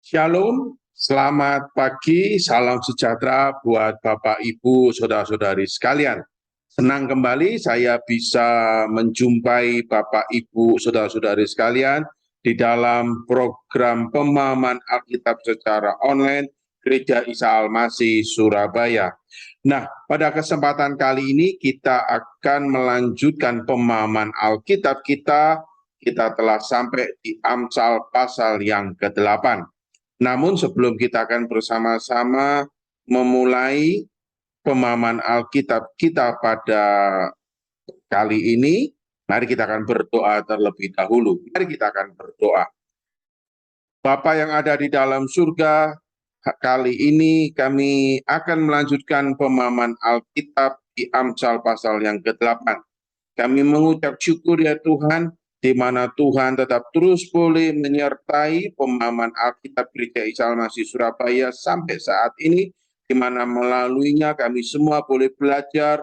Shalom, selamat pagi, salam sejahtera buat Bapak, Ibu, Saudara-saudari sekalian. Senang kembali saya bisa menjumpai Bapak, Ibu, Saudara-saudari sekalian di dalam program pemahaman Alkitab secara online Gereja Isa Al-Masih Surabaya. Nah, pada kesempatan kali ini kita akan melanjutkan pemahaman Alkitab kita. Kita telah sampai di Amsal pasal yang ke-8. Namun sebelum kita akan bersama-sama memulai pemahaman Alkitab kita pada kali ini, mari kita akan berdoa terlebih dahulu. Mari kita akan berdoa. Bapa yang ada di dalam surga, kali ini kami akan melanjutkan pemahaman Alkitab di Amsal pasal yang ke-8. Kami mengucap syukur ya Tuhan, di mana Tuhan tetap terus boleh menyertai pemahaman Alkitab Gereja Isa Al-Masih Surabaya sampai saat ini, di mana melaluinya kami semua boleh belajar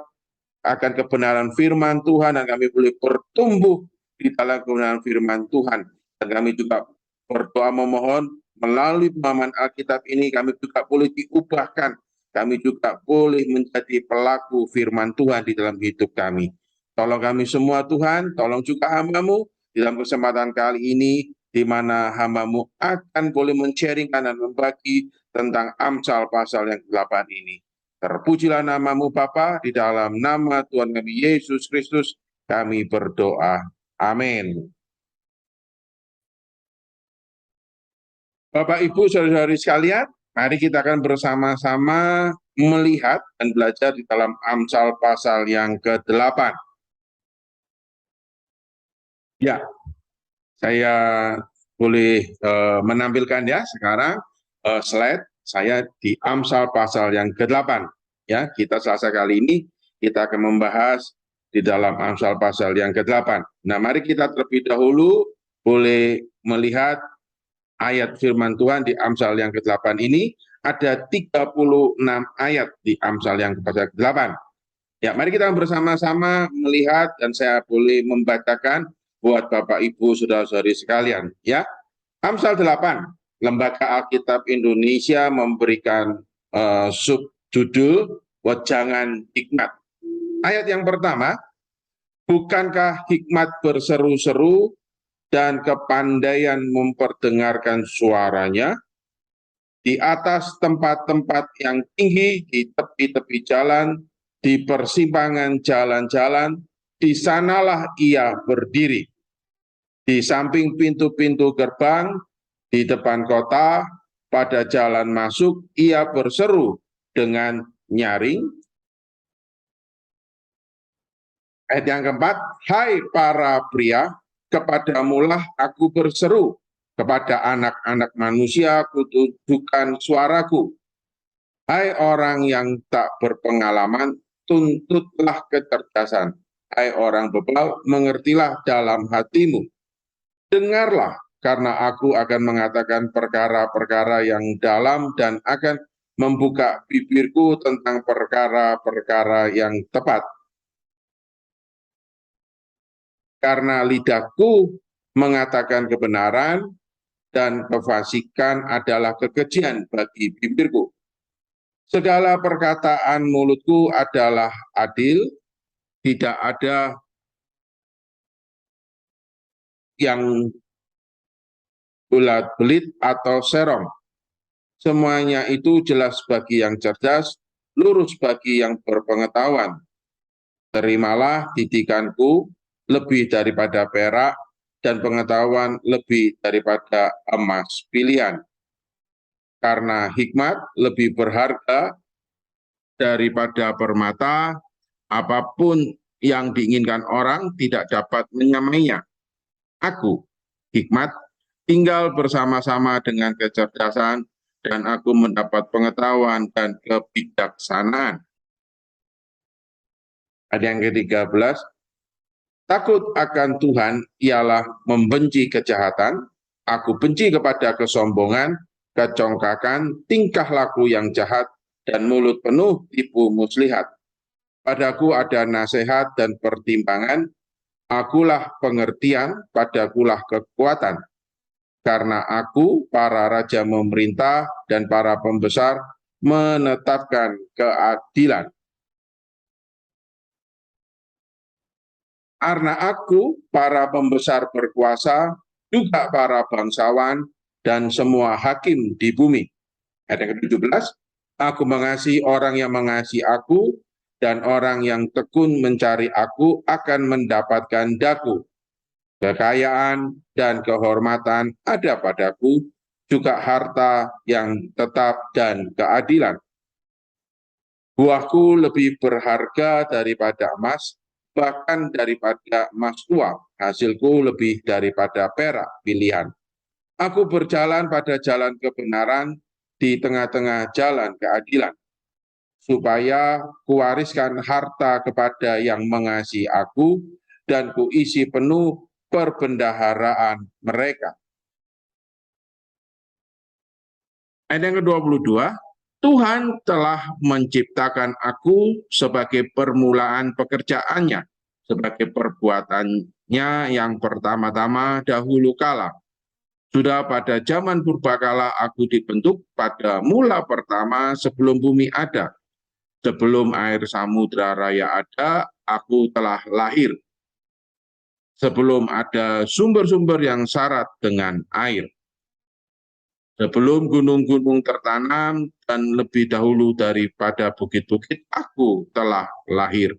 akan kebenaran firman Tuhan, dan kami boleh bertumbuh di dalam kebenaran firman Tuhan. Dan kami juga berdoa memohon melalui pemahaman Alkitab ini kami juga boleh diubahkan, kami juga boleh menjadi pelaku firman Tuhan di dalam hidup kami. Tolong kami semua Tuhan, tolong juga hamba-Mu di dalam kesempatan kali ini, di mana hamba-Mu akan boleh men-sharingkan dan membagi tentang Amsal pasal yang ke-8 ini. Terpujilah nama-Mu Bapa, di dalam nama Tuhan kami Yesus Kristus kami berdoa. Amin. Bapak, Ibu, Saudara-saudari sekalian, mari kita akan bersama-sama melihat dan belajar di dalam Amsal pasal yang ke-8. Ya, saya boleh menampilkan ya sekarang slide saya di Amsal pasal yang ke-8. Ya, kita Selasa kali ini kita akan membahas di dalam Amsal pasal yang ke-8. Nah, mari kita terlebih dahulu boleh melihat ayat firman Tuhan di Amsal yang ke-8 ini. Ada 36 ayat di Amsal yang ke-8. Ya, mari kita bersama-sama melihat dan saya boleh membacakan buat Bapak, Ibu, Saudara-saudari sekalian. Ya, Amsal 8, Lembaga Alkitab Indonesia memberikan subjudul Wejangan Hikmat. Ayat yang pertama, bukankah hikmat berseru-seru dan kepandaian memperdengarkan suaranya? Di atas tempat-tempat yang tinggi, di tepi-tepi jalan, di persimpangan jalan-jalan, di sanalah ia berdiri. Di samping pintu-pintu gerbang, di depan kota, pada jalan masuk, ia berseru dengan nyaring. Ayat yang keempat, hai para pria, kepadamulah aku berseru, kepada anak-anak manusia kutujukan suaraku. Hai orang yang tak berpengalaman, tuntutlah kecerdasan. Hai orang bebal, mengertilah dalam hatimu. Dengarlah, karena aku akan mengatakan perkara-perkara yang dalam dan akan membuka bibirku tentang perkara-perkara yang tepat. Karena lidahku mengatakan kebenaran, dan kefasikan adalah kekejian bagi bibirku. Segala perkataan mulutku adalah adil, tidak ada yang bulat-belit atau serong. Semuanya itu jelas bagi yang cerdas, lurus bagi yang berpengetahuan. Terimalah didikanku lebih daripada perak, dan pengetahuan lebih daripada emas pilihan. Karena hikmat lebih berharga daripada permata, apapun yang diinginkan orang tidak dapat menyamainya. Aku, hikmat, tinggal bersama-sama dengan kecerdasan, dan aku mendapat pengetahuan dan kebijaksanaan. Ada yang ke-13, takut akan Tuhan ialah membenci kejahatan, aku benci kepada kesombongan, kecongkakan, tingkah laku yang jahat, dan mulut penuh tipu muslihat. Padaku ada nasihat dan pertimbangan, akulah pengertian, padakulah kekuatan. karena aku, para raja memerintah, dan para pembesar menetapkan keadilan. Karena aku, para pembesar berkuasa, juga para bangsawan, dan semua hakim di bumi. Ayat yang ke-17, aku mengasihi orang yang mengasihi aku, dan orang yang tekun mencari aku akan mendapatkan daku. Kekayaan dan kehormatan ada padaku, juga harta yang tetap dan keadilan. Buahku lebih berharga daripada emas, bahkan daripada emas tua. Hasilku lebih daripada perak pilihan. Aku berjalan pada jalan kebenaran di tengah-tengah jalan keadilan, supaya kuwariskan harta kepada yang mengasihi aku, dan kuisi penuh perbendaharaan mereka. Ayat yang ke-22, Tuhan telah menciptakan aku sebagai permulaan pekerjaannya, sebagai perbuatannya yang pertama-tama dahulu kala. Sudah pada zaman purbakala aku dibentuk pada mula pertama sebelum bumi ada. Sebelum air samudra raya ada, aku telah lahir. Sebelum ada sumber-sumber yang syarat dengan air. Sebelum gunung-gunung tertanam dan lebih dahulu daripada bukit-bukit, aku telah lahir.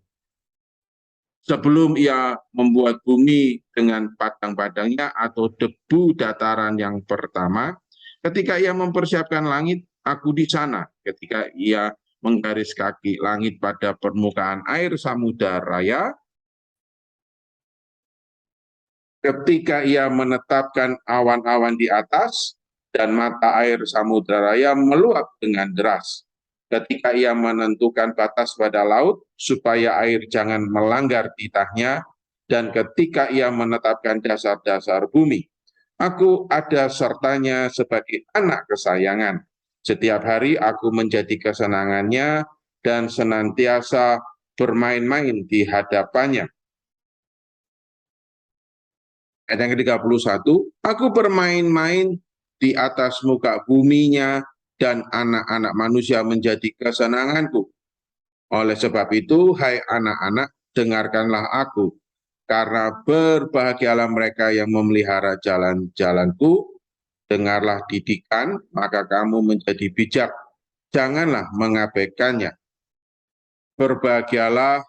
Sebelum ia membuat bumi dengan padang-padangnya atau debu dataran yang pertama, ketika ia mempersiapkan langit, aku di sana. Ketika ia menggaris kaki langit pada permukaan air samudra raya, ketika ia menetapkan awan-awan di atas, dan mata air samudra raya meluap dengan deras. Ketika ia menentukan batas pada laut, supaya air jangan melanggar titahnya, dan ketika ia menetapkan dasar-dasar bumi, aku ada sertanya sebagai anak kesayangan. Setiap hari aku menjadi kesenangannya, dan senantiasa bermain-main di hadapannya. Ayat yang ke-31, aku bermain-main di atas muka buminya, dan anak-anak manusia menjadi kesenanganku. Oleh sebab itu, hai anak-anak, dengarkanlah aku, karena berbahagialah mereka yang memelihara jalan-jalanku. Dengarlah didikan, maka kamu menjadi bijak, janganlah mengabaikannya. Berbahagialah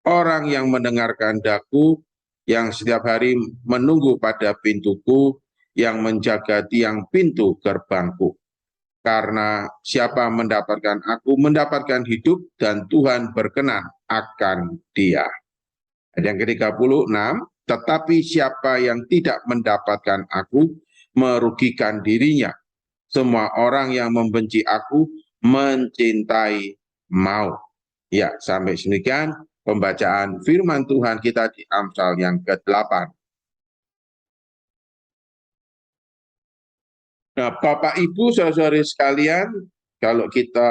orang yang mendengarkan daku, yang setiap hari menunggu pada pintuku, yang menjaga tiang pintu gerbangku. Karena siapa mendapatkan aku mendapatkan hidup, dan Tuhan berkenan akan dia. Yang ke-36, tetapi siapa yang tidak mendapatkan aku merugikan dirinya. Semua orang yang membenci aku mencintai maut. Ya, sampai demikian pembacaan firman Tuhan kita di Amsal yang ke-8. Nah, Bapak Ibu saudara-saudari sekalian, kalau kita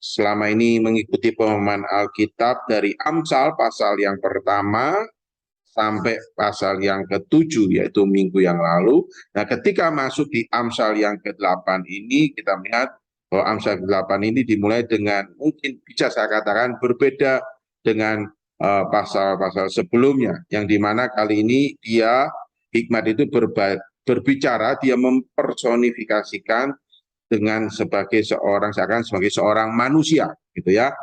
selama ini mengikuti pemahaman Alkitab dari Amsal pasal yang pertama sampai pasal yang ke-7, yaitu minggu yang lalu. Nah, ketika masuk di Amsal yang ke-8 ini, kita melihat bahwa Amsal ke-8 ini dimulai dengan, mungkin bisa saya katakan berbeda dengan pasal-pasal sebelumnya, yang dimana kali ini dia, hikmat itu berbicara, dia mempersonifikasikan dengan sebagai seorang, seakan sebagai seorang manusia, gitu ya.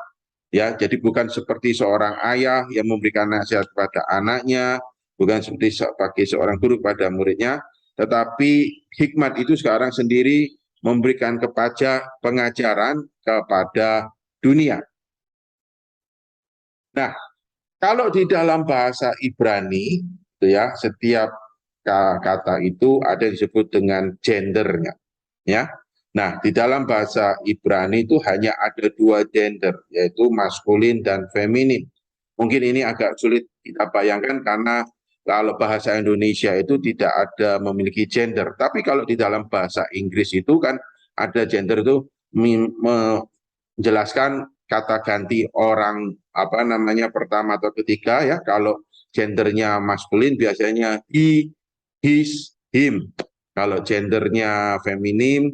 Ya, jadi bukan seperti seorang ayah yang memberikan nasihat kepada anaknya, bukan sebagai seorang guru pada muridnya, tetapi hikmat itu sekarang sendiri memberikan pengajaran kepada dunia. Nah, kalau di dalam bahasa Ibrani, ya, setiap kata itu ada yang disebut dengan gendernya, ya. Nah, di dalam bahasa Ibrani itu hanya ada dua gender, yaitu maskulin dan feminin. Mungkin ini agak sulit kita bayangkan karena kalau bahasa Indonesia itu tidak ada memiliki gender. Tapi kalau di dalam bahasa Inggris itu kan ada gender itu menjelaskan kata ganti orang apa namanya pertama atau ketiga, ya. Kalau gendernya maskulin biasanya he, his, him. Kalau gendernya feminim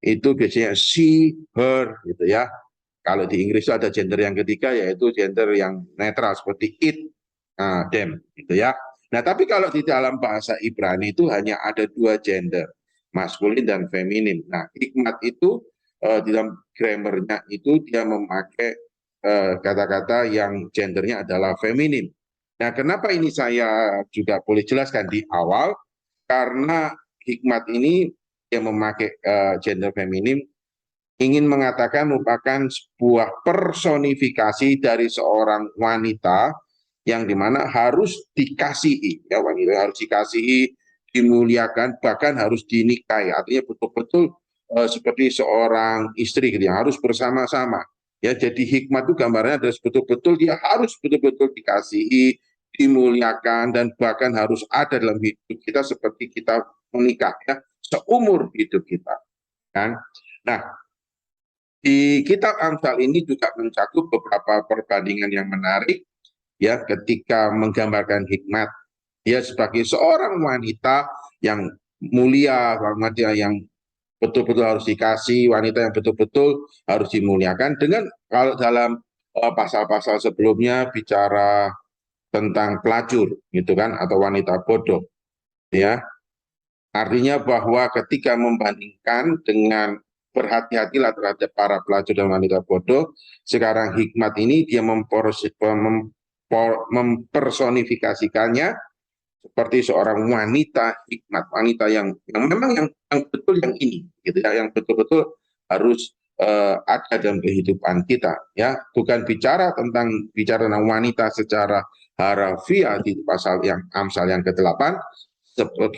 itu biasanya she, her gitu ya. Kalau di Inggris itu ada gender yang ketiga yaitu gender yang netral seperti it, them gitu ya. Nah, tapi kalau di dalam bahasa Ibrani itu hanya ada dua gender, maskulin dan feminim. Nah, hikmat itu di dalam grammarnya itu dia memakai kata-kata yang gendernya adalah feminim. Nah, kenapa ini saya juga boleh jelaskan di awal? Karena hikmat ini yang memakai gender feminim ingin mengatakan merupakan sebuah personifikasi dari seorang wanita yang dimana harus dikasihi, ya wanita harus dikasihi, dimuliakan, bahkan harus dinikahi. Artinya betul-betul seperti seorang istri gitu, yang harus bersama-sama. Ya, jadi hikmat itu gambarnya adalah betul-betul dia harus betul-betul dikasihi, dimuliakan, dan bahkan harus ada dalam hidup kita seperti kita menikah ya, seumur hidup kita. Kan? Nah, di kitab Amsal ini juga mencakup beberapa perbandingan yang menarik ya ketika menggambarkan hikmat. Dia sebagai seorang wanita yang mulia, wanita yang betul-betul harus dikasih, wanita yang betul-betul harus dimuliakan dengan kalau dalam pasal-pasal sebelumnya bicara tentang pelacur gitu kan atau wanita bodoh ya. Artinya bahwa ketika membandingkan dengan berhati-hatilah terhadap para pelacur dan wanita bodoh, sekarang hikmat ini dia mempersonifikasikannya seperti seorang wanita hikmat, wanita yang memang yang betul yang ini, gitu ya, yang betul-betul harus ada dalam kehidupan kita, ya, bukan bicara tentang wanita secara harafiah di pasal yang Amsal yang ke-8,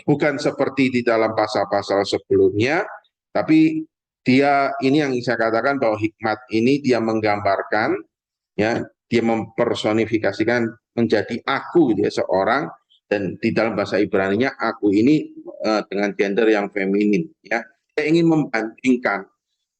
bukan seperti di dalam pasal-pasal sebelumnya, tapi dia ini yang saya katakan bahwa hikmat ini dia menggambarkan, ya, dia mempersonifikasikan menjadi aku, dia seorang, dan di dalam bahasa Ibrani-nya aku ini dengan gender yang feminin, ya. Saya ingin membandingkan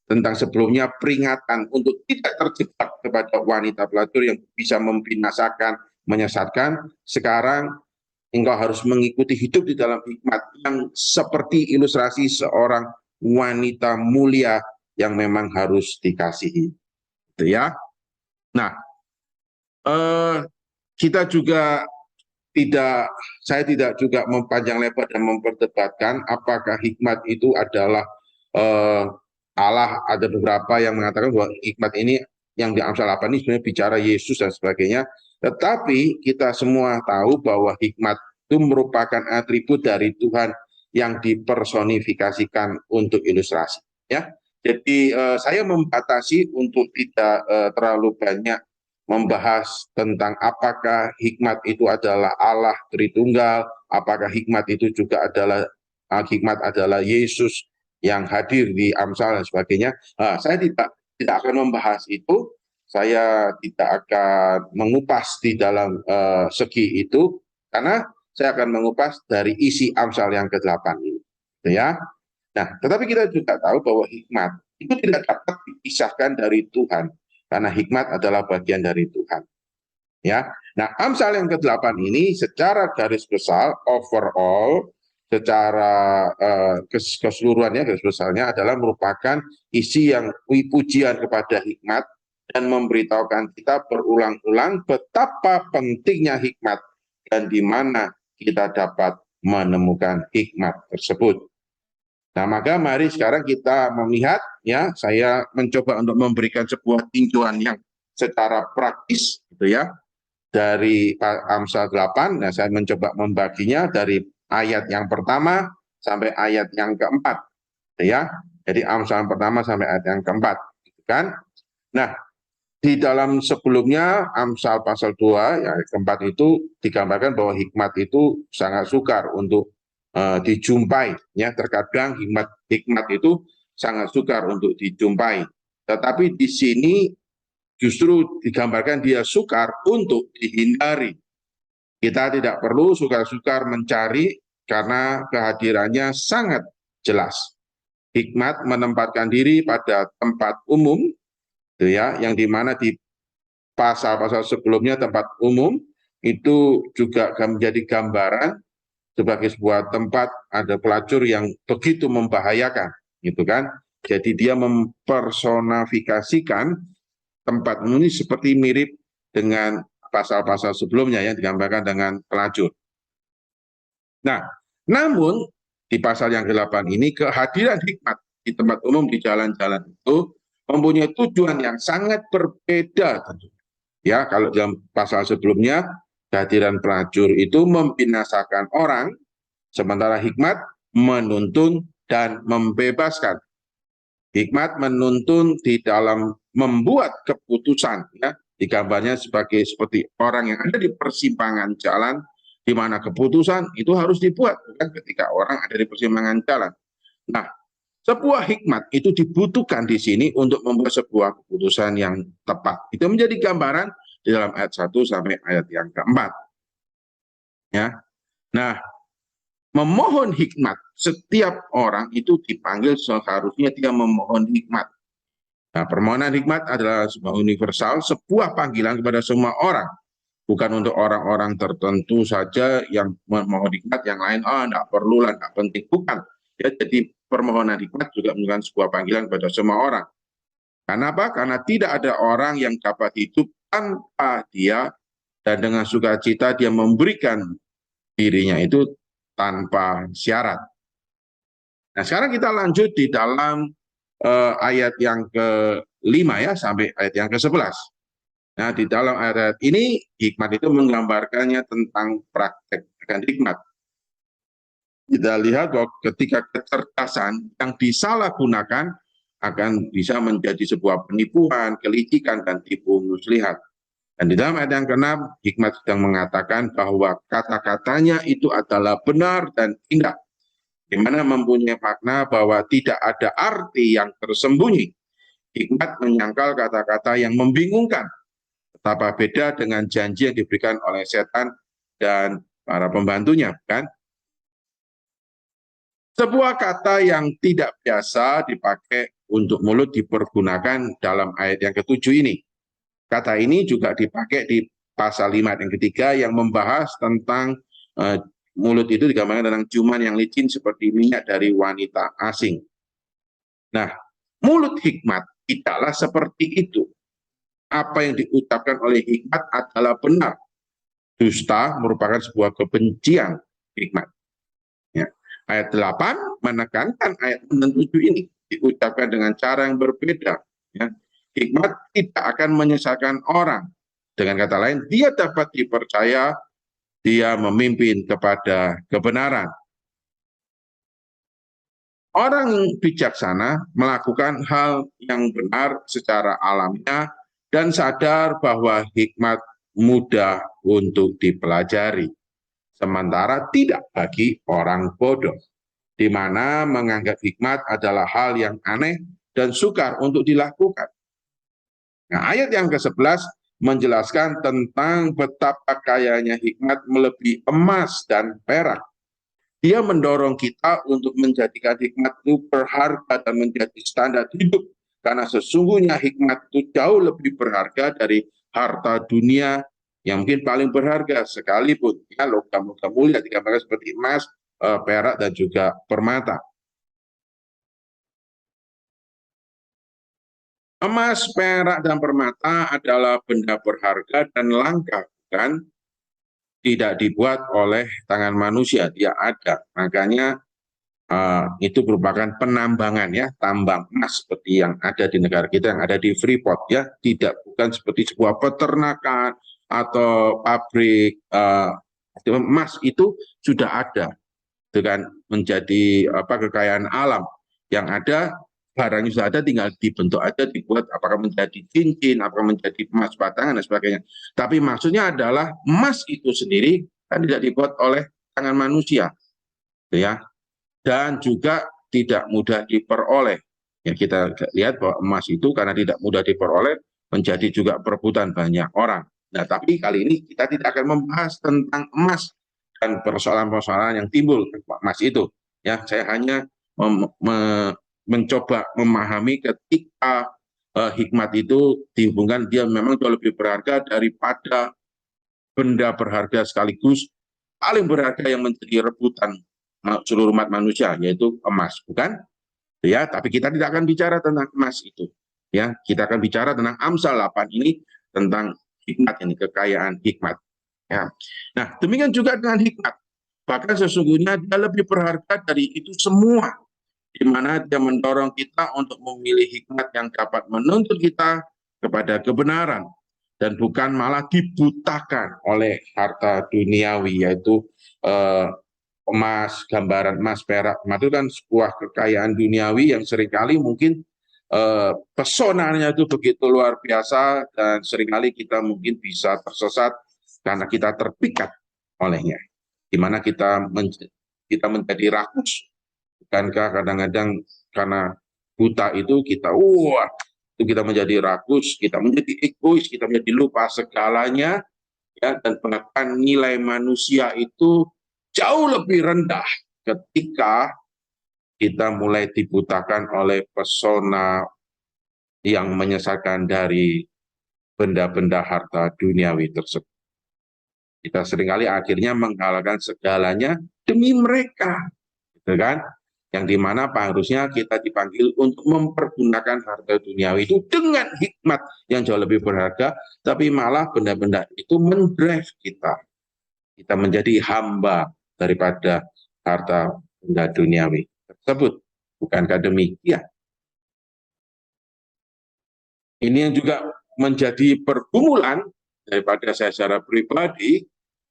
tentang sebelumnya peringatan untuk tidak terjebak kepada wanita pelacur yang bisa membinasakan, menyesatkan. Sekarang engkau harus mengikuti hidup di dalam hikmat yang seperti ilustrasi seorang wanita mulia yang memang harus dikasihi. Gitu ya. Nah, kita juga saya tidak juga mempanjang lebar dan memperdebatkan apakah hikmat itu adalah Allah. Ada beberapa yang mengatakan bahwa hikmat ini yang di Amsal 8 ini sebenarnya bicara Yesus dan sebagainya. Tetapi kita semua tahu bahwa hikmat itu merupakan atribut dari Tuhan yang dipersonifikasikan untuk ilustrasi. Ya, jadi saya membatasi untuk tidak terlalu banyak membahas tentang apakah hikmat itu adalah Allah Tritunggal, apakah hikmat itu juga adalah Yesus yang hadir di Amsal dan sebagainya. Saya tidak akan membahas itu, saya tidak akan mengupas di dalam segi itu, karena saya akan mengupas dari isi Amsal yang ke-8 ini. Ya. Nah, tetapi kita juga tahu bahwa hikmat itu tidak dapat dipisahkan dari Tuhan, karena hikmat adalah bagian dari Tuhan. Ya. Nah, Amsal yang ke-8 ini secara garis besar overall, secara keseluruhannya garis besarnya adalah merupakan isi yang pujian kepada hikmat dan memberitahukan kita berulang-ulang betapa pentingnya hikmat dan di mana kita dapat menemukan hikmat tersebut. Nah, maka mari sekarang kita melihat, ya, saya mencoba untuk memberikan sebuah tinjauan yang secara praktis, gitu ya, dari Amsal 8. Nah, saya mencoba membaginya dari ayat yang pertama sampai ayat yang keempat, gitu ya. Jadi Amsal yang pertama sampai ayat yang keempat, gitu kan. Nah, di dalam sebelumnya Amsal pasal 2 ya keempat itu digambarkan bahwa hikmat itu sangat sukar untuk dijumpai, ya. Terkadang hikmat itu sangat sukar untuk dijumpai, tetapi di sini justru digambarkan dia sukar untuk dihindari. Kita tidak perlu sukar-sukar mencari karena kehadirannya sangat jelas. Hikmat menempatkan diri pada tempat umum, gitu ya, yang dimana di pasal-pasal sebelumnya tempat umum itu juga menjadi gambaran sebagai sebuah tempat ada pelacur yang begitu membahayakan, gitu kan? Jadi dia mempersonifikasikan tempat ini seperti mirip dengan pasal-pasal sebelumnya yang digambarkan dengan pelacur. Nah, namun di pasal yang ke-8 ini kehadiran hikmat di tempat umum di jalan-jalan itu mempunyai tujuan yang sangat berbeda tentu. Ya, kalau dalam pasal sebelumnya kehadiran pelacur itu membinasakan orang, sementara hikmat menuntun dan membebaskan. Hikmat menuntun di dalam membuat keputusan, ya, digambarnya sebagai seperti orang yang ada di persimpangan jalan, di mana keputusan itu harus dibuat, bukan ketika orang ada di persimpangan jalan. Nah, sebuah hikmat itu dibutuhkan di sini untuk membuat sebuah keputusan yang tepat. Itu menjadi gambaran di dalam ayat 1 sampai ayat yang keempat. Ya. Nah, memohon hikmat, setiap orang itu dipanggil seharusnya dia memohon hikmat. Nah, permohonan hikmat adalah sebuah universal, sebuah panggilan kepada semua orang. Bukan untuk orang-orang tertentu saja yang memohon hikmat, yang lain, enggak perlu lah, enggak penting. Bukan. Ya, jadi permohonan hikmat juga merupakan sebuah panggilan kepada semua orang. Karena apa? Karena tidak ada orang yang dapat hidup tanpa dia, dan dengan sukacita dia memberikan dirinya itu tanpa syarat. Nah, sekarang kita lanjut di dalam ayat yang ke-5 ya, sampai ayat yang ke-11. Nah, di dalam ayat ini, hikmat itu menggambarkannya tentang praktek dan hikmat. Kita lihat bahwa ketika kecerdasan yang disalahgunakan akan bisa menjadi sebuah penipuan, kelicikan, dan tipu muslihat. Dan di dalam ayat yang ke-6, hikmat sedang mengatakan bahwa kata-katanya itu adalah benar dan indah, di mana mempunyai makna bahwa tidak ada arti yang tersembunyi. Hikmat menyangkal kata-kata yang membingungkan. Betapa beda dengan janji yang diberikan oleh setan dan para pembantunya, kan? Sebuah kata yang tidak biasa dipakai untuk mulut dipergunakan dalam ayat yang ke-7 ini. Kata ini juga dipakai di pasal 5 yang ketiga yang membahas tentang mulut itu digambarkan tentang ciuman yang licin seperti minyak dari wanita asing. Nah, mulut hikmat tidaklah seperti itu. Apa yang diucapkan oleh hikmat adalah benar. Dusta merupakan sebuah kebencian hikmat. Ya. Ayat 8 menekankan ayat 7 ini diucapkan dengan cara yang berbeda. Ya. Hikmat tidak akan menyesatkan orang. Dengan kata lain, dia dapat dipercaya, dia memimpin kepada kebenaran. Orang bijaksana melakukan hal yang benar secara alamiah dan sadar bahwa hikmat mudah untuk dipelajari. Sementara tidak bagi orang bodoh, di mana menganggap hikmat adalah hal yang aneh dan sukar untuk dilakukan. Nah, ayat yang ke-11 menjelaskan tentang betapa kayanya hikmat melebihi emas dan perak. Dia mendorong kita untuk menjadikan hikmat itu berharga dan menjadi standar hidup. Karena sesungguhnya hikmat itu jauh lebih berharga dari harta dunia yang mungkin paling berharga sekalipun. Ya, logam-logam mulia digambarkan seperti emas, perak, dan juga permata. Emas, perak, dan permata adalah benda berharga dan langka, kan? Tidak dibuat oleh tangan manusia, dia ada. Makanya itu merupakan penambangan ya, tambang emas seperti yang ada di negara kita, yang ada di Freeport ya, tidak bukan seperti sebuah peternakan atau pabrik emas. Itu sudah ada dengan menjadi kekayaan alam yang ada. Barangnya sudah ada, tinggal dibentuk aja, dibuat, apakah menjadi cincin, apakah menjadi emas batangan dan sebagainya. Tapi maksudnya adalah emas itu sendiri kan tidak dibuat oleh tangan manusia, ya, dan juga tidak mudah diperoleh. Ya, kita lihat bahwa emas itu karena tidak mudah diperoleh menjadi juga perebutan banyak orang. Nah, tapi kali ini kita tidak akan membahas tentang emas dan persoalan-persoalan yang timbul emas itu. Ya, saya hanya mencoba memahami ketika hikmat itu dihubungkan, dia memang jauh lebih berharga daripada benda berharga sekaligus paling berharga yang menjadi rebutan seluruh umat manusia, yaitu emas, bukan? Ya, tapi kita tidak akan bicara tentang emas itu. Ya, kita akan bicara tentang Amsal 8 ini, tentang hikmat ini, kekayaan hikmat. Ya. Nah, demikian juga dengan hikmat. Bahkan sesungguhnya dia lebih berharga dari itu semua, di mana dia mendorong kita untuk memilih hikmat yang dapat menuntut kita kepada kebenaran, dan bukan malah dibutakan oleh harta duniawi, yaitu emas, gambaran emas, perak. Emas itu kan sebuah kekayaan duniawi yang seringkali mungkin pesonanya itu begitu luar biasa, dan seringkali kita mungkin bisa tersesat karena kita terpikat olehnya, di mana kita menjadi rakus. Bukankah kadang-kadang karena buta itu kita itu kita menjadi rakus, kita menjadi egois, kita menjadi lupa segalanya, ya, dan bahkan nilai manusia itu jauh lebih rendah ketika kita mulai dibutakan oleh pesona yang menyesatkan dari benda-benda harta duniawi tersebut. Kita seringkali akhirnya menghalalkan segalanya demi mereka, gitu kan? Yang dimana harusnya kita dipanggil untuk mempergunakan harta duniawi itu dengan hikmat yang jauh lebih berharga, tapi malah benda-benda itu mendrive kita. Kita menjadi hamba daripada harta benda duniawi tersebut. Bukankah demikian? Ini yang juga menjadi pergumulan daripada saya secara pribadi,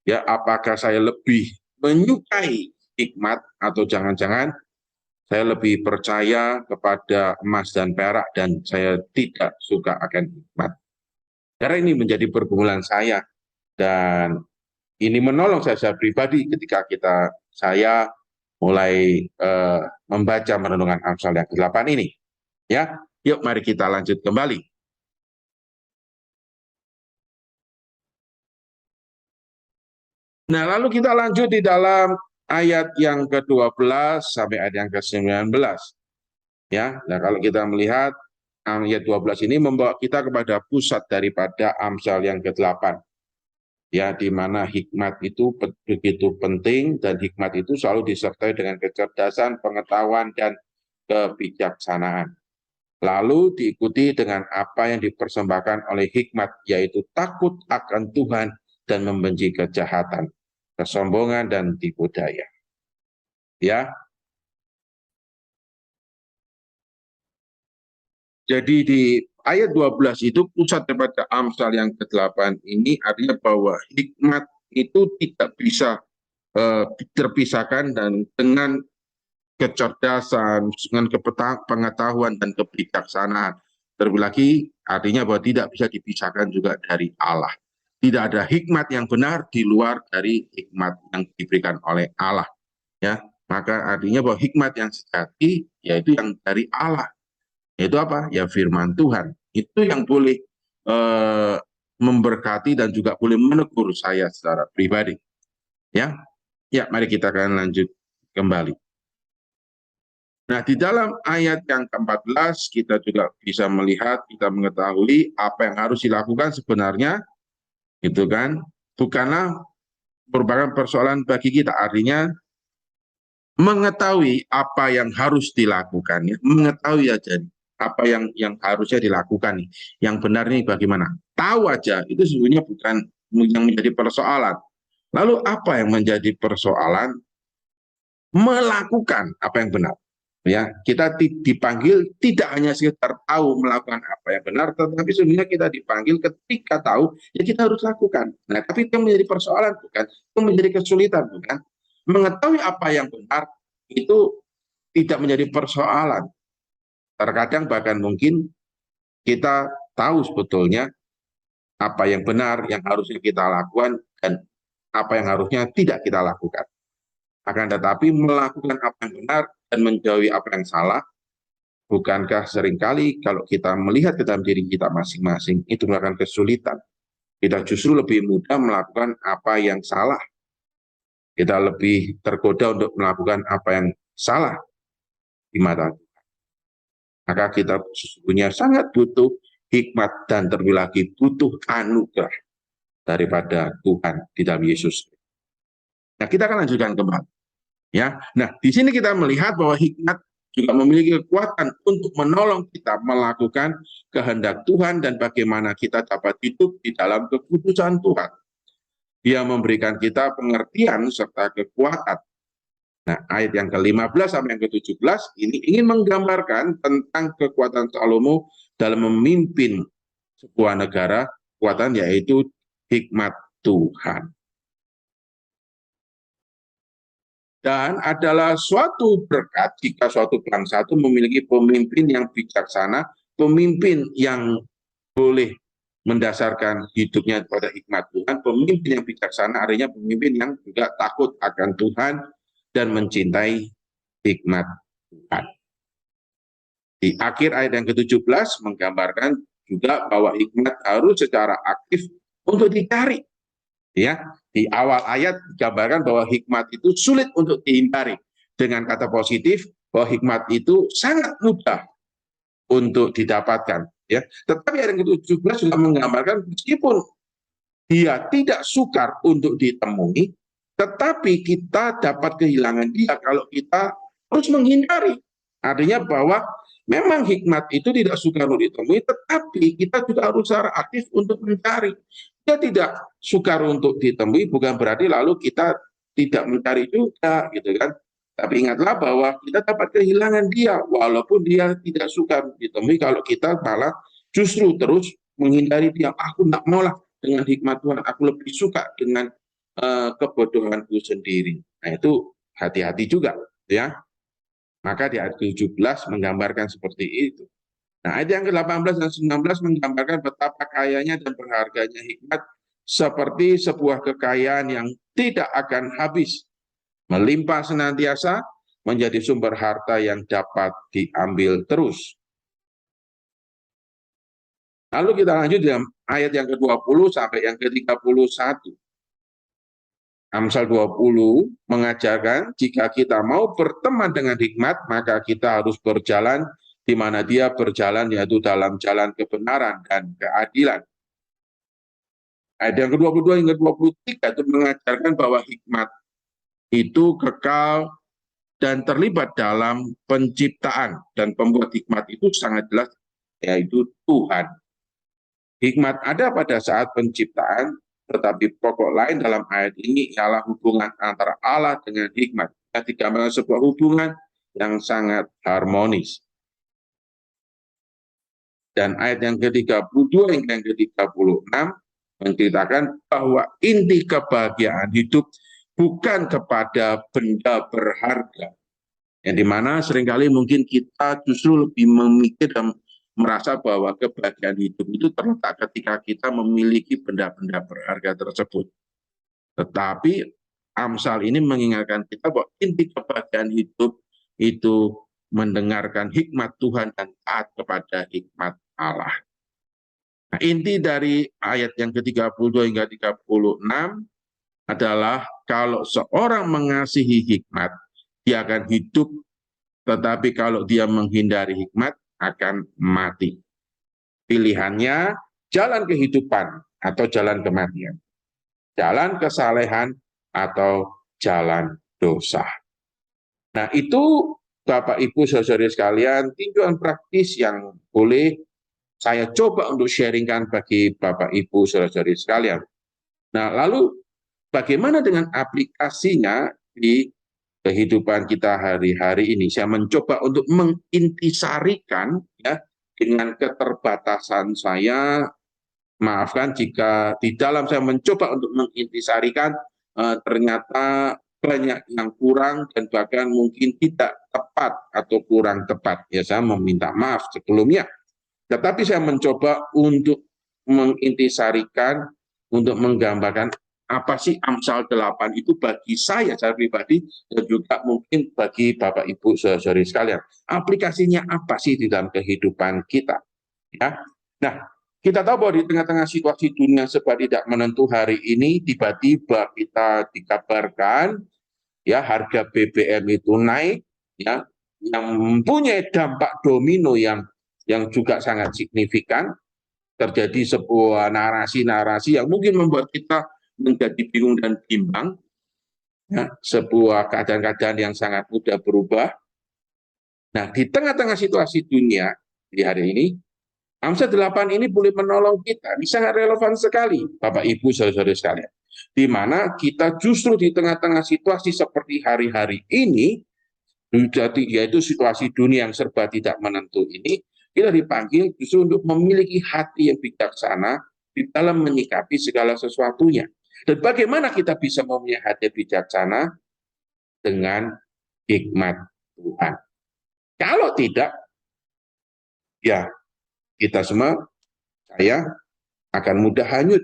ya, apakah saya lebih menyukai hikmat atau jangan-jangan saya lebih percaya kepada emas dan perak dan saya tidak suka akan hikmat. Karena ini menjadi pergumulan saya, dan ini menolong saya pribadi ketika saya mulai membaca merenungkan Amsal yang ke-8 ini. Ya, yuk mari kita lanjut kembali. Nah, lalu kita lanjut di dalam ayat yang ke-12 sampai ayat yang ke-19. Ya, nah kalau kita melihat ayat 12 ini membawa kita kepada pusat daripada Amsal yang ke-8. Ya, di mana hikmat itu begitu penting, dan hikmat itu selalu disertai dengan kecerdasan, pengetahuan, dan kebijaksanaan. Lalu diikuti dengan apa yang dipersembahkan oleh hikmat, yaitu takut akan Tuhan dan membenci kejahatan, kesombongan, dan tipu daya. Ya, jadi di ayat 12 itu pusat daripada Amsal yang ke-8 ini artinya bahwa hikmat itu tidak bisa terpisahkan dan dengan kecerdasan, dengan pengetahuan dan kebijaksanaan. Terlebih lagi artinya bahwa tidak bisa dipisahkan juga dari Allah. Tidak ada hikmat yang benar di luar dari hikmat yang diberikan oleh Allah. Ya, maka artinya bahwa hikmat yang sejati yaitu yang dari Allah. Yaitu apa? Ya firman Tuhan. Itu yang boleh memberkati dan juga boleh menegur saya secara pribadi. Ya, ya, mari kita akan lanjut kembali. Nah, di dalam ayat yang ke-14 kita juga bisa melihat, kita mengetahui apa yang harus dilakukan sebenarnya, gitu kan? Bukanlah merupakan persoalan bagi kita, artinya mengetahui apa yang harus dilakukan, ya. Mengetahui aja apa yang harusnya dilakukan nih, yang benar nih bagaimana. Tahu aja itu sebenarnya bukan yang menjadi persoalan. Lalu apa yang menjadi persoalan? Melakukan apa yang benar. Ya, kita dipanggil tidak hanya sekedar tahu melakukan apa yang benar, tetapi sebenarnya kita dipanggil ketika tahu, ya kita harus lakukan. Nah, tapi itu menjadi persoalan, bukan? Itu menjadi kesulitan, bukan? Mengetahui apa yang benar itu tidak menjadi persoalan. Terkadang bahkan mungkin kita tahu sebetulnya apa yang benar, yang harusnya kita lakukan, dan apa yang harusnya tidak kita lakukan. Akan tetapi melakukan apa yang benar dan menjauhi apa yang salah, bukankah seringkali kalau kita melihat ke dalam diri kita masing-masing, itu merupakan kesulitan. Kita justru lebih mudah melakukan apa yang salah. Kita lebih tergoda untuk melakukan apa yang salah di mata Tuhan. Maka kita sesungguhnya sangat butuh hikmat dan terlebih lagi butuh anugerah daripada Tuhan di dalam Yesus. Nah, kita akan lanjutkan kembali. Ya, nah di sini kita melihat bahwa hikmat juga memiliki kekuatan untuk menolong kita melakukan kehendak Tuhan dan bagaimana kita dapat hidup di dalam keputusan Tuhan. Dia memberikan kita pengertian serta kekuatan. Nah, ayat yang ke-15 sampai yang ke-17 ini ingin menggambarkan tentang kekuatan Salomo dalam memimpin sebuah negara, kekuatan yaitu hikmat Tuhan. Dan adalah suatu berkat jika suatu bangsa itu memiliki pemimpin yang bijaksana, pemimpin yang boleh mendasarkan hidupnya kepada hikmat Tuhan, pemimpin yang bijaksana artinya pemimpin yang juga takut akan Tuhan dan mencintai hikmat Tuhan. Di akhir ayat yang ke-17 menggambarkan juga bahwa hikmat harus secara aktif untuk dicari. Ya, di awal ayat digambarkan bahwa hikmat itu sulit untuk dihindari. Dengan kata positif, bahwa hikmat itu sangat mudah untuk didapatkan. Ya, tetapi ayat yang ke-17 juga menggambarkan meskipun dia tidak sukar untuk ditemui, tetapi kita dapat kehilangan dia kalau kita terus menghindari. Artinya bahwa memang hikmat itu tidak sukar untuk ditemui, tetapi kita juga harus secara aktif untuk mencari. Dia tidak sukar untuk ditemui, bukan berarti lalu kita tidak mencari juga, gitu kan. Tapi ingatlah bahwa kita dapat kehilangan dia, walaupun dia tidak sukar ditemui, kalau kita malah justru terus menghindari dia. Aku tidak mau lah dengan hikmat Tuhan, aku lebih suka dengan kebodohanku sendiri. Nah itu hati-hati juga, ya. Maka di ayat 17 menggambarkan seperti itu. Nah, ayat yang ke-18 dan 19 menggambarkan betapa kayanya dan berharganya hikmat seperti sebuah kekayaan yang tidak akan habis, melimpah senantiasa, menjadi sumber harta yang dapat diambil terus. Lalu kita lanjut dalam ayat yang ke-20 sampai yang ke-31. Amsal 20 mengajarkan jika kita mau berteman dengan hikmat, maka kita harus berjalan di mana dia berjalan, yaitu dalam jalan kebenaran dan keadilan. Ayat yang ke-22 hingga 23 itu mengajarkan bahwa hikmat itu kekal dan terlibat dalam penciptaan, dan pembuat hikmat itu sangat jelas, yaitu Tuhan. Hikmat ada pada saat penciptaan, tetapi pokok lain dalam ayat ini ialah hubungan antara Allah dengan hikmat. Ketika sebuah hubungan yang sangat harmonis. Dan ayat yang ke-32 hingga yang ke-36 menceritakan bahwa inti kebahagiaan hidup bukan kepada benda berharga. Yang dimana seringkali mungkin kita justru lebih memikir dan merasa bahwa kebahagiaan hidup itu terletak ketika kita memiliki benda-benda berharga tersebut. Tetapi Amsal ini mengingatkan kita bahwa inti kebahagiaan hidup itu mendengarkan hikmat Tuhan dan taat kepada hikmat Allah. Nah, inti dari ayat yang ke-32 hingga 36 adalah kalau seorang mengasihi hikmat, dia akan hidup, tetapi kalau dia menghindari hikmat, akan mati. Pilihannya jalan kehidupan atau jalan kematian, jalan kesalehan atau jalan dosa. Nah itu Bapak Ibu saudara sekalian, tinjauan praktis yang boleh saya coba untuk sharingkan bagi Bapak Ibu saudara-saudari sekalian. Nah lalu bagaimana dengan aplikasinya di kehidupan kita hari-hari ini? Saya mencoba untuk mengintisarikan ya dengan keterbatasan saya. Maafkan jika di dalam saya mencoba untuk mengintisarikan ternyata banyak yang kurang dan bahkan mungkin tidak tepat atau kurang tepat. Ya saya meminta maaf sebelumnya. Tetapi saya mencoba untuk mengintisarikan, untuk menggambarkan apa sih Amsal 8 itu bagi saya pribadi dan juga mungkin bagi Bapak Ibu saudari sekalian. Aplikasinya apa sih di dalam kehidupan kita? Ya. Nah, kita tahu bahwa di tengah-tengah situasi dunia serba tidak menentu hari ini, tiba-tiba kita dikabarkan ya harga BBM itu naik, ya, yang mempunyai dampak domino yang juga sangat signifikan. Terjadi sebuah narasi-narasi yang mungkin membuat kita menjadi bingung dan bimbang. ya, sebuah keadaan-keadaan yang sangat mudah berubah. Nah, di tengah-tengah situasi dunia di hari ini, Amsal 8 ini boleh menolong kita. Ini sangat relevan sekali, Bapak Ibu saudara-saudara sekalian. Di mana kita justru di tengah-tengah situasi seperti hari-hari ini, yaitu situasi dunia yang serba tidak menentu ini, kita dipanggil justru untuk memiliki hati yang bijaksana di dalam menyikapi segala sesuatunya. Dan bagaimana kita bisa mempunyai hati yang bijaksana? Dengan hikmat Tuhan. Kalau tidak, ya kita semua, saya akan mudah hanyut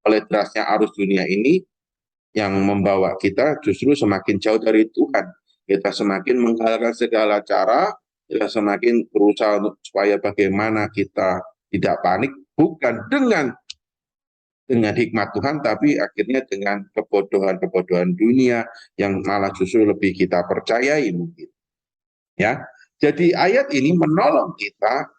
oleh derasnya arus dunia ini yang membawa kita justru semakin jauh dari Tuhan. Kita semakin menghalalkan segala cara, kita semakin berusaha untuk supaya bagaimana kita tidak panik, bukan dengan hikmat Tuhan, tapi akhirnya dengan kebodohan-kebodohan dunia yang malah justru lebih kita percayai mungkin. Ya, jadi ayat ini menolong kita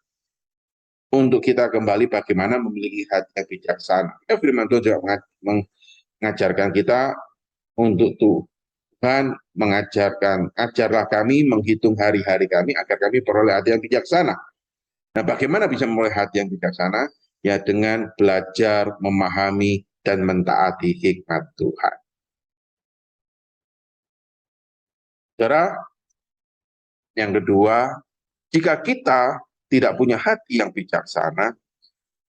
untuk kita kembali bagaimana memiliki hati yang bijaksana. Ya, firman Tuhan juga mengajarkan kita untuk Tuhan mengajarkan, ajarlah kami menghitung hari-hari kami agar kami peroleh hati yang bijaksana. Nah, bagaimana bisa memperoleh hati yang bijaksana? Ya dengan belajar, memahami, dan mentaati hikmat Tuhan. Saudara, yang kedua, jika kita tidak punya hati yang bijaksana,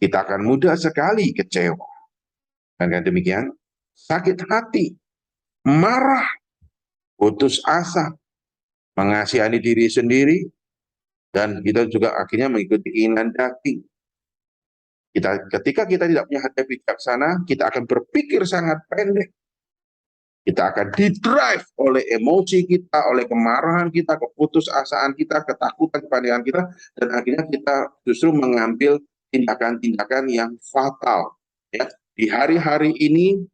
kita akan mudah sekali kecewa. Dan demikian, sakit hati, marah, putus asa, mengasihani diri sendiri, dan kita juga akhirnya mengikuti keinginan daging. Ketika kita tidak punya hati bijaksana, kita akan berpikir sangat pendek. Kita akan didrive oleh emosi kita, oleh kemarahan kita, keputusasaan kita, ketakutan, kepanikan kita, dan akhirnya kita justru mengambil tindakan-tindakan yang fatal. Ya. Di hari-hari ini,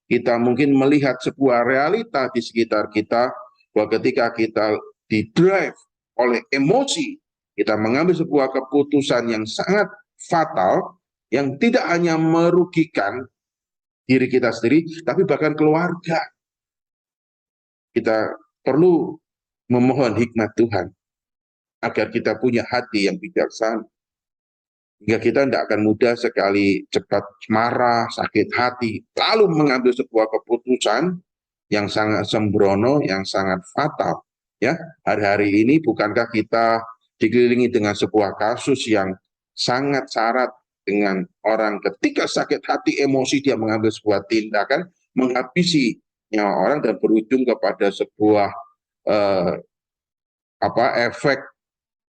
kita mungkin melihat sebuah realita di sekitar kita, bahwa ketika kita didrive oleh emosi, kita mengambil sebuah keputusan yang sangat fatal, yang tidak hanya merugikan diri kita sendiri, tapi bahkan keluarga. Kita perlu memohon hikmat Tuhan, agar kita punya hati yang bijaksana, hingga kita tidak akan mudah sekali cepat marah, sakit hati, lalu mengambil sebuah keputusan yang sangat sembrono, yang sangat fatal. Ya, hari-hari ini bukankah kita dikelilingi dengan sebuah kasus yang sangat syarat dengan orang ketika sakit hati emosi dia mengambil sebuah tindakan menghabisi nyawa orang dan berujung kepada sebuah efek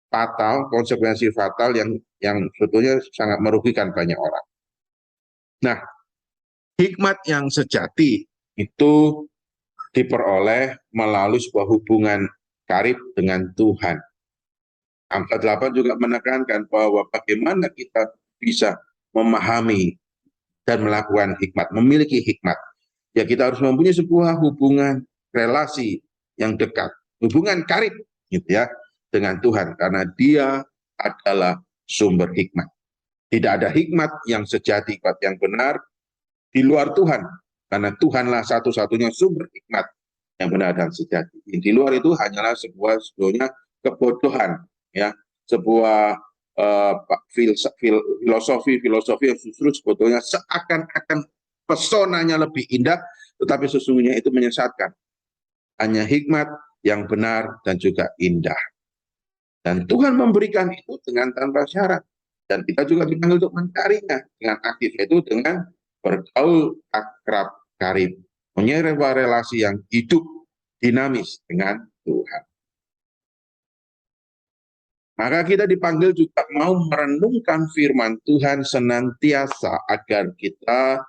fatal, konsekuensi fatal yang sebetulnya sangat merugikan banyak orang. Nah, hikmat yang sejati itu diperoleh melalui sebuah hubungan karib dengan Tuhan. Amsal 8 juga menekankan bahwa bagaimana kita bisa memahami dan melakukan hikmat, memiliki hikmat. Ya kita harus mempunyai sebuah hubungan relasi yang dekat, hubungan karib gitu ya dengan Tuhan, karena Dia adalah sumber hikmat. Tidak ada hikmat yang sejati, hikmat yang benar di luar Tuhan, karena Tuhanlah satu-satunya sumber hikmat yang benar dan sejati. Di luar itu hanyalah sebetulnya kebodohan, ya, sebuah filosofi yang justru sebetulnya seakan-akan pesonanya lebih indah, tetapi sesungguhnya itu menyesatkan. Hanya hikmat yang benar dan juga indah. Dan Tuhan memberikan itu dengan tanpa syarat. Dan kita juga dipanggil untuk mencarinya dengan aktif, itu dengan bergaul akrab karib. Punya relasi yang hidup dinamis dengan Tuhan. Maka kita dipanggil juga mau merenungkan firman Tuhan senantiasa agar kita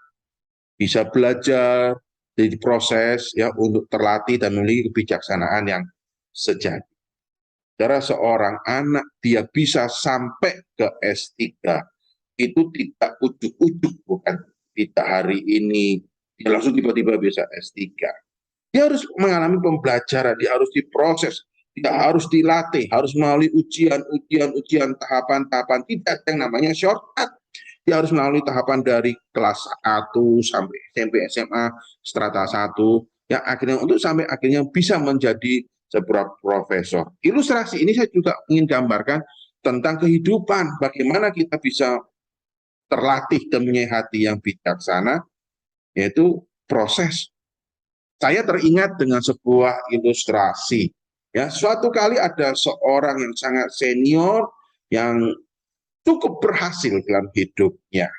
bisa belajar, diproses ya untuk terlatih dan memiliki kebijaksanaan yang sejati. Cara seorang anak dia bisa sampai ke S3 itu tidak ujuk-ujuk, bukan tidak hari ini dia langsung tiba-tiba bisa S3. Dia harus mengalami pembelajaran, dia harus diproses, tidak harus dilatih, harus melalui ujian, tahapan-tahapan. Tidak ada yang namanya shortcut. Dia harus melalui tahapan dari kelas 1 sampai SMP, SMA, strata 1, yang akhirnya untuk sampai akhirnya bisa menjadi sebuah profesor. Ilustrasi ini saya juga ingin gambarkan tentang kehidupan, bagaimana kita bisa terlatih dan mempunyai hati yang bijaksana, yaitu proses. Saya teringat dengan sebuah ilustrasi. Ya, suatu kali ada seorang yang sangat senior yang cukup berhasil dalam hidupnya.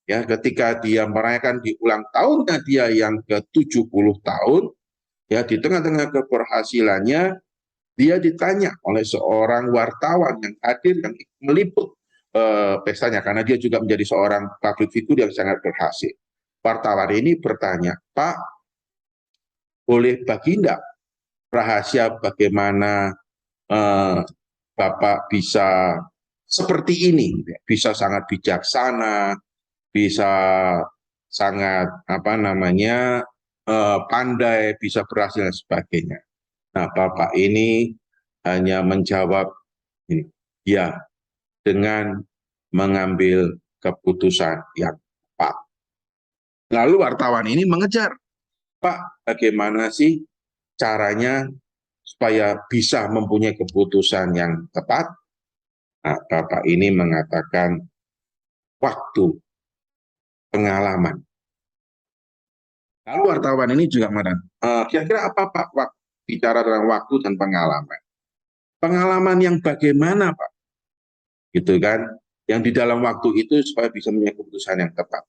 Ya, ketika dia merayakan di ulang tahunnya dia yang ke-70 tahun, ya di tengah-tengah keberhasilannya, dia ditanya oleh seorang wartawan yang hadir yang meliput pestanya karena dia juga menjadi seorang public figure yang sangat berhasil. Wartawan ini bertanya, "Pak, boleh bagi enggak rahasia bagaimana Bapak bisa seperti ini, bisa sangat bijaksana, bisa sangat pandai, bisa berhasil dan sebagainya." Nah, Bapak ini hanya menjawab ini, ya, dengan mengambil keputusan yang tepat. Lalu wartawan ini mengejar, "Pak, bagaimana sih caranya supaya bisa mempunyai keputusan yang tepat?" Nah, Bapak ini mengatakan, "Waktu, pengalaman." Lalu wartawan ini juga mengatakan, kira-kira apa Pak bicara tentang waktu dan pengalaman? Pengalaman yang bagaimana Pak? Gitu kan? Yang di dalam waktu itu supaya bisa mempunyai keputusan yang tepat.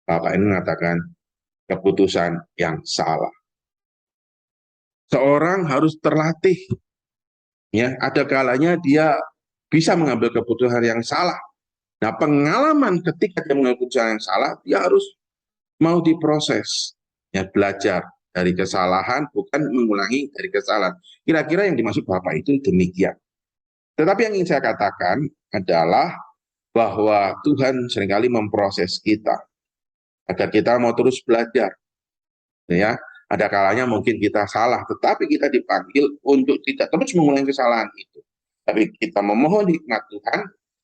Bapak ini mengatakan keputusan yang salah. Seorang harus terlatih, ya. Ada kalanya dia bisa mengambil keputusan yang salah. Nah, pengalaman ketika dia mengambil keputusan yang salah, dia harus mau diproses, ya, belajar dari kesalahan, bukan mengulangi dari kesalahan. Kira-kira yang dimaksud Bapak itu demikian. Tetapi yang ingin saya katakan adalah bahwa Tuhan seringkali memproses kita agar kita mau terus belajar. Ya, ada kalanya mungkin kita salah, tetapi kita dipanggil untuk tidak terus mengulangi kesalahan itu. Tapi kita memohon hikmat Tuhan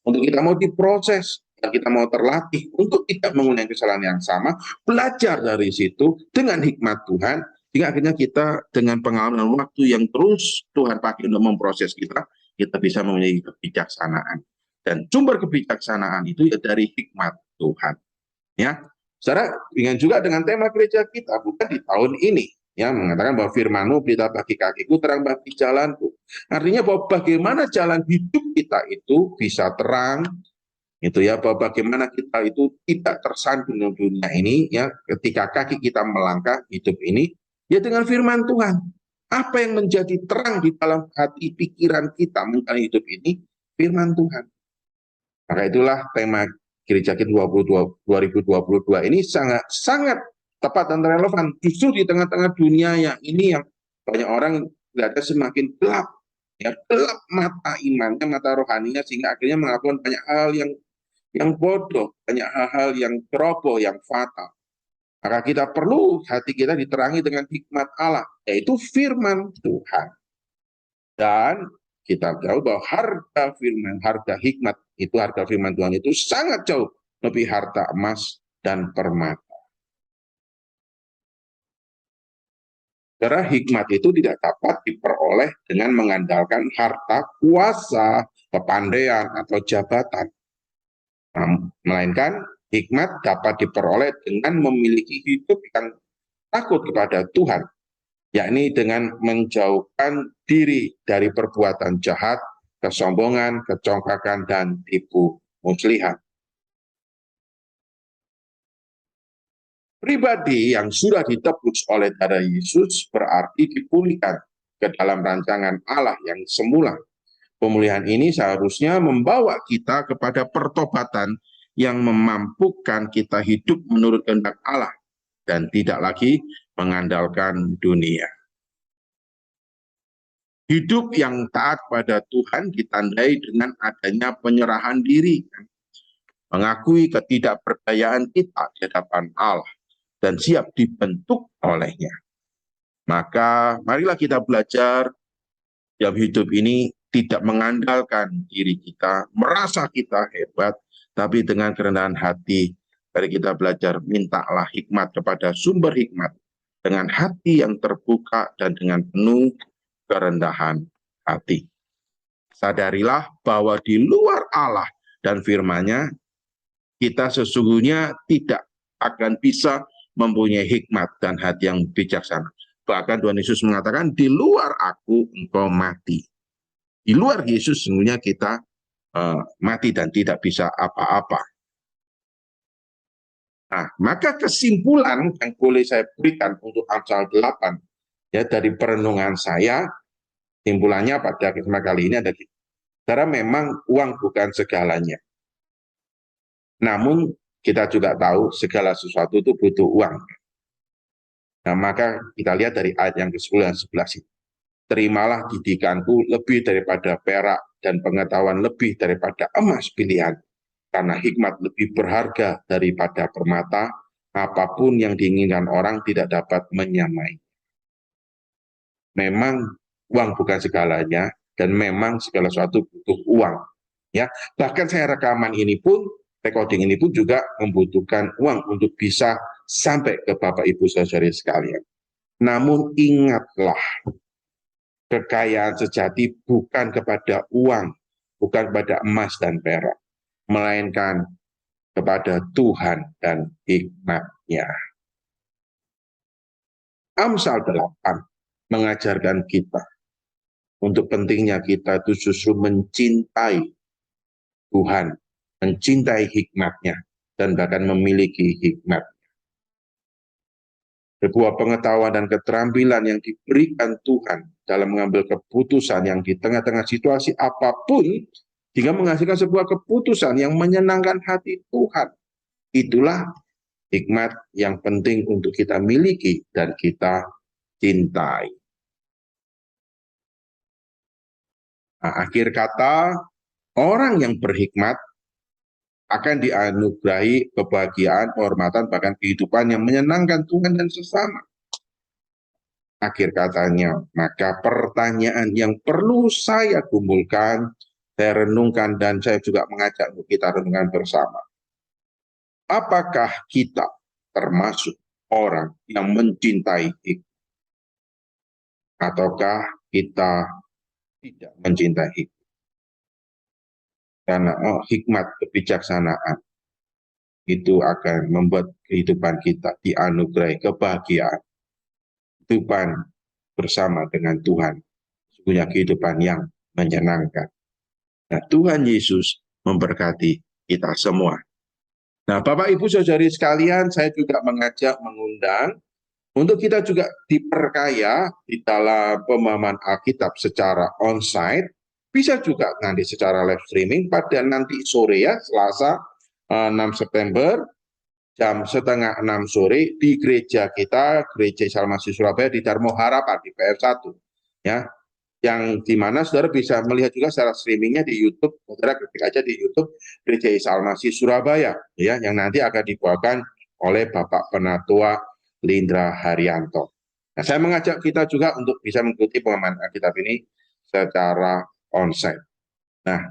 untuk kita mau diproses, dan kita mau terlatih untuk tidak mengulangi kesalahan yang sama, belajar dari situ dengan hikmat Tuhan, hingga akhirnya kita dengan pengalaman waktu yang terus Tuhan pakai untuk memproses kita bisa mempunyai kebijaksanaan. Dan sumber kebijaksanaan itu ya dari hikmat Tuhan. Ya, saudara, dengan juga dengan tema gereja kita, bukan di tahun ini, ya, mengatakan bahwa firman-Mu pelita bagi kakiku, terang bagi jalanku. Artinya bahwa bagaimana jalan hidup kita itu bisa terang, itu ya, bahwa bagaimana kita itu tidak tersandung dalam dunia ini, ya, ketika kaki kita melangkah hidup ini, ya dengan firman Tuhan. Apa yang menjadi terang di dalam hati pikiran kita menjalani hidup ini? Firman Tuhan. Maka itulah tema Gereja Kita 2022 ini sangat tepat dan relevan. Justru di tengah-tengah dunia yang ini yang banyak orang berada semakin gelap, ya, gelap mata imannya, mata rohaninya, sehingga akhirnya melakukan banyak hal yang bodoh, banyak hal-hal yang ceroboh, yang fatal. Maka kita perlu hati kita diterangi dengan hikmat Allah, yaitu firman Tuhan. Dan kita tahu bahwa harga hikmat itu, harga firman Tuhan itu sangat jauh lebih harta emas dan permata. Karena hikmat itu tidak dapat diperoleh dengan mengandalkan harta, kuasa, kepandaian, atau jabatan. Melainkan hikmat dapat diperoleh dengan memiliki hidup yang takut kepada Tuhan, yakni dengan menjauhkan diri dari perbuatan jahat, kesombongan, kecongkakan, dan tipu muslihat. Pribadi yang sudah ditebus oleh darah Yesus berarti dipulihkan ke dalam rancangan Allah yang semula. Pemulihan ini seharusnya membawa kita kepada pertobatan yang memampukan kita hidup menurut kehendak Allah dan tidak lagi mengandalkan dunia. Hidup yang taat pada Tuhan ditandai dengan adanya penyerahan diri, mengakui ketidakberdayaan kita di hadapan Allah, dan siap dibentuk olehnya. Maka marilah kita belajar dalam hidup ini tidak mengandalkan diri kita, merasa kita hebat, tapi dengan kerendahan hati, mari kita belajar mintalah hikmat kepada sumber hikmat, dengan hati yang terbuka dan dengan penuh kerendahan hati. Sadarilah bahwa di luar Allah dan firman-Nya, kita sesungguhnya tidak akan bisa mempunyai hikmat dan hati yang bijaksana. Bahkan Tuhan Yesus mengatakan, di luar aku engkau mati. Di luar Yesus sesungguhnya kita mati dan tidak bisa apa-apa. Nah, maka kesimpulan yang boleh saya berikan untuk Amsal 8, ya, dari perenungan saya, simpulannya pada kesempatan kali ini adalah, karena memang uang bukan segalanya. Namun kita juga tahu segala sesuatu itu butuh uang. Nah, maka kita lihat dari ayat yang ke-10 dan 11 itu. Terimalah didikanku lebih daripada perak dan pengetahuan lebih daripada emas pilihan. Karena hikmat lebih berharga daripada permata, apapun yang diinginkan orang tidak dapat menyamai. Memang uang bukan segalanya, dan memang segala sesuatu butuh uang. Ya, bahkan saya rekaman ini pun, recording ini pun juga membutuhkan uang untuk bisa sampai ke Bapak Ibu saudari sekalian. Namun ingatlah, kekayaan sejati bukan kepada uang, bukan kepada emas dan perak, melainkan kepada Tuhan dan hikmat-Nya. Amsal 8 mengajarkan kita untuk pentingnya kita itu justru mencintai Tuhan, mencintai hikmat-Nya, dan bahkan memiliki hikmat. Sebuah pengetahuan dan keterampilan yang diberikan Tuhan dalam mengambil keputusan yang di tengah-tengah situasi apapun, hingga menghasilkan sebuah keputusan yang menyenangkan hati Tuhan. Itulah hikmat yang penting untuk kita miliki dan kita cintai. Nah, akhir kata, orang yang berhikmat akan dianugerahi kebahagiaan, kehormatan, bahkan kehidupan yang menyenangkan Tuhan dan sesama. Akhir katanya, maka pertanyaan yang perlu saya kumpulkan, saya renungkan, dan saya juga mengajak untuk kita renungkan bersama. Apakah kita termasuk orang yang mencintai hikmat? Ataukah kita tidak mencintai hikmat? Karena hikmat kebijaksanaan itu akan membuat kehidupan kita dianugerahi kebahagiaan, kehidupan bersama dengan Tuhan, sesungguhnya kehidupan yang menyenangkan. Nah, Tuhan Yesus memberkati kita semua. Nah, Bapak Ibu saudari sekalian, saya juga mengundang untuk kita juga diperkaya di dalam pemahaman Alkitab secara onsite, bisa juga nanti secara live streaming pada nanti sore ya, Selasa 6 September, jam 5:30 sore di gereja kita, Gereja Isa Al Masih Surabaya di Darmo Harapan di PF1. Ya, yang dimana saudara bisa melihat juga secara streamingnya di YouTube, saudara ketik aja di YouTube Gereja Isa Al Masih Surabaya, ya, yang nanti akan dibawakan oleh Bapak Penatua Lindra Haryanto. Nah, saya mengajak kita juga untuk bisa mengikuti pemahaman Alkitab ini secara onsite. Nah,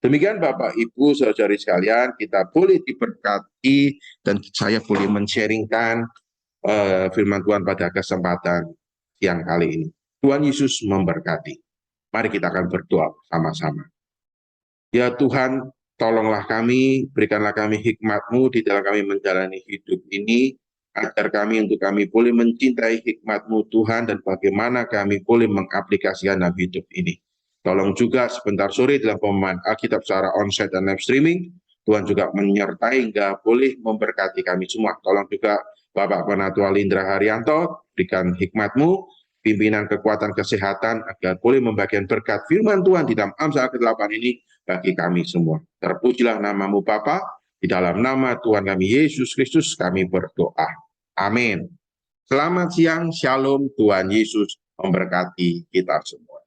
demikian Bapak Ibu saudari sekalian, kita boleh diberkati dan saya boleh men-sharingkan firman Tuhan pada kesempatan siang kali ini. Tuhan Yesus memberkati. Mari kita akan berdoa sama-sama. Ya Tuhan, tolonglah kami, berikanlah kami hikmat-Mu di dalam kami menjalani hidup ini, agar kami boleh mencintai hikmat-Mu Tuhan, dan bagaimana kami boleh mengaplikasikan dalam hidup ini. Tolong juga sebentar sore dalam pemahaman Alkitab secara onsite dan live streaming, Tuhan juga menyertai hingga boleh memberkati kami semua. Tolong juga Bapak Penatua Lindra Haryanto, berikan hikmat-Mu, pimpinan kekuatan kesehatan, agar boleh membagikan berkat firman Tuhan di dalam Amsal ke-8 ini bagi kami semua. Terpujilah nama-Mu Bapa, di dalam nama Tuhan kami Yesus Kristus kami berdoa. Amin. Selamat siang, shalom, Tuhan Yesus memberkati kita semua.